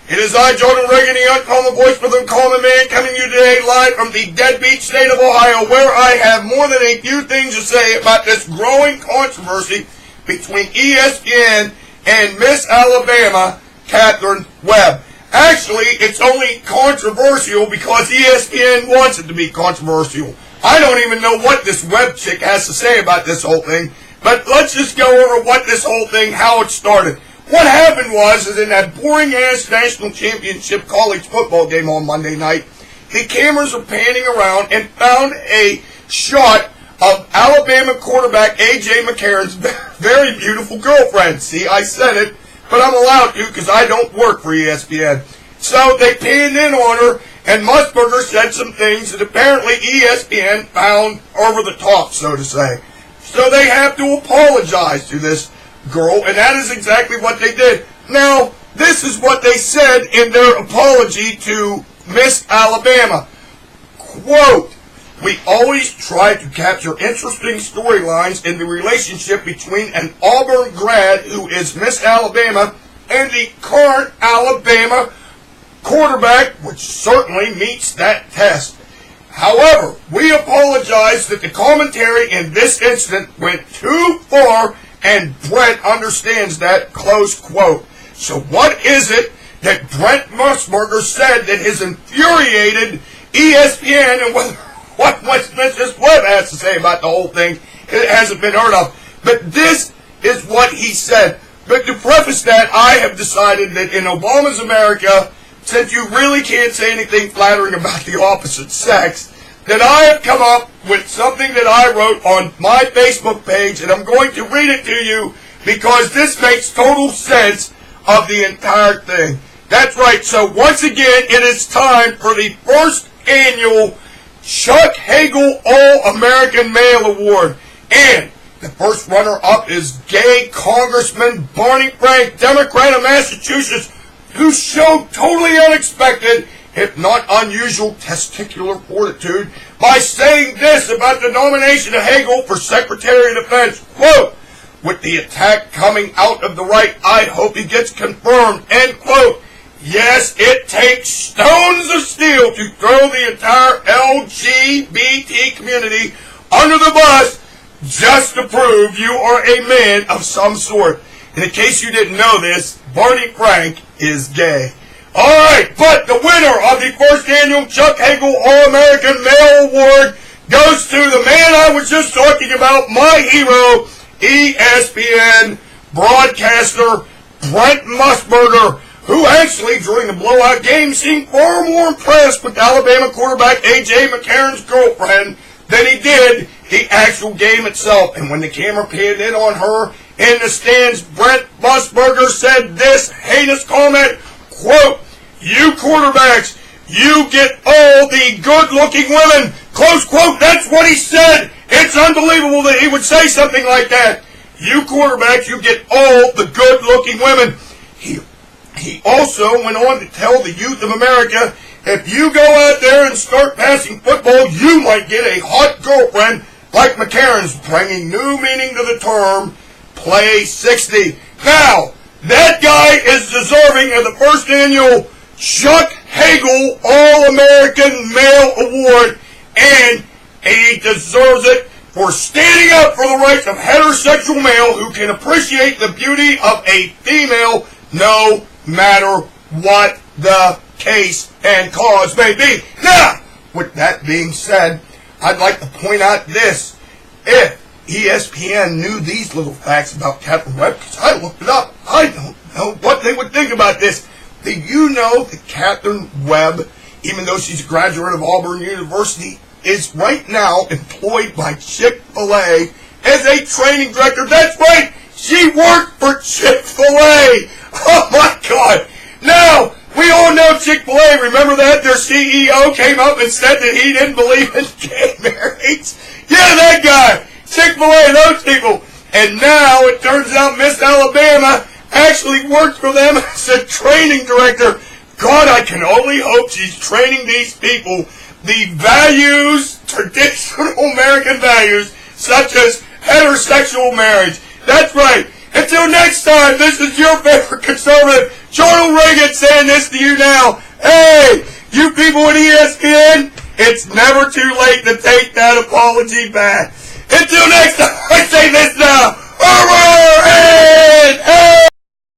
It is I, Jordan Reagan, the uncommon voice for the common man, coming to you today live from the deadbeat state of Ohio, where I have more than a few things to say about this growing controversy between ESPN and Miss Alabama, Catherine Webb. Actually, it's only controversial because ESPN wants it to be controversial. I don't even know what this Webb chick has to say about this whole thing, but let's just go over what this whole thing, how it started. What happened is in that boring-ass national championship college football game on Monday night, the cameras were panning around and found a shot of Alabama quarterback A.J. McCarron's very beautiful girlfriend. See, I said it, but I'm allowed to because I don't work for ESPN. So they panned in on her, and Musberger said some things that apparently ESPN found over the top, so to say. So they have to apologize to this girl, and that is exactly what they did. Now, this is what they said in their apology to Miss Alabama. Quote, "We always try to capture interesting storylines in the relationship between an Auburn grad who is Miss Alabama and the current Alabama quarterback, which certainly meets that test. However, we apologize that the commentary in this incident went too far, and Brent understands that," close quote. So what is it that Brent Musberger said that has infuriated ESPN, and what Mrs. Webb has to say about the whole thing? It hasn't been heard of. But this is what he said. But to preface that, I have decided that in Obama's America, since you really can't say anything flattering about the opposite sex, that I have come up with something that I wrote on my Facebook page, and I'm going to read it to you because this makes total sense of the entire thing. That's right, so once again, it is time for the first annual Chuck Hagel All-American Male Award. And the first runner-up is gay Congressman Barney Frank, Democrat of Massachusetts, who showed totally unexpected, if not unusual, testicular fortitude by saying this about the nomination of Hagel for Secretary of Defense. Quote, "With the attack coming out of the right, I hope he gets confirmed." End quote. Yes, it takes stones of steel to throw the entire LGBT community under the bus just to prove you are a man of some sort. And in case you didn't know this, Barney Frank is gay. Alright, but the winner of the first annual Chuck Hagel All-American Male Award goes to the man I was just talking about, my hero, ESPN broadcaster Brent Musberger, who actually, during the blowout game, seemed far more impressed with Alabama quarterback A.J. McCarron's girlfriend than he did the actual game itself. And when the camera panned in on her in the stands, Brent Musberger said this heinous comment, quote, "You quarterbacks, you get all the good-looking women," close quote. That's what he said. It's unbelievable that he would say something like that. "You quarterbacks, you get all the good-looking women." He also went on to tell the youth of America, if you go out there and start passing football, you might get a hot girlfriend like McCarron's, bringing new meaning to the term play 60. Now, that guy is deserving of the first annual Chuck Hagel All-American Male Award, and he deserves it for standing up for the rights of heterosexual male who can appreciate the beauty of a female no matter what the case and cause may be. Now, with that being said, I'd like to point out this. If ESPN knew these little facts about Catherine Webb, because I looked it up, I don't know what they would think about this. Do you know that Catherine Webb, even though she's a graduate of Auburn University, is right now employed by Chick-fil-A as a training director? That's right, she worked for Chick-fil-A. Oh my God. Now, we all know Chick-fil-A, remember that? Their CEO came up and said that he didn't believe in gay marriage. Yeah, that guy. Chick-fil-A, those people. And now it turns out Miss Alabama actually works for them as a training director. God, I can only hope she's training these people the values, traditional American values, such as heterosexual marriage. That's right. Until next time, this is your favorite conservative, Jordan Reagan. Brent saying this to you now. Hey, you people at ESPN, it's never too late to take that apology back. Until next time, I say this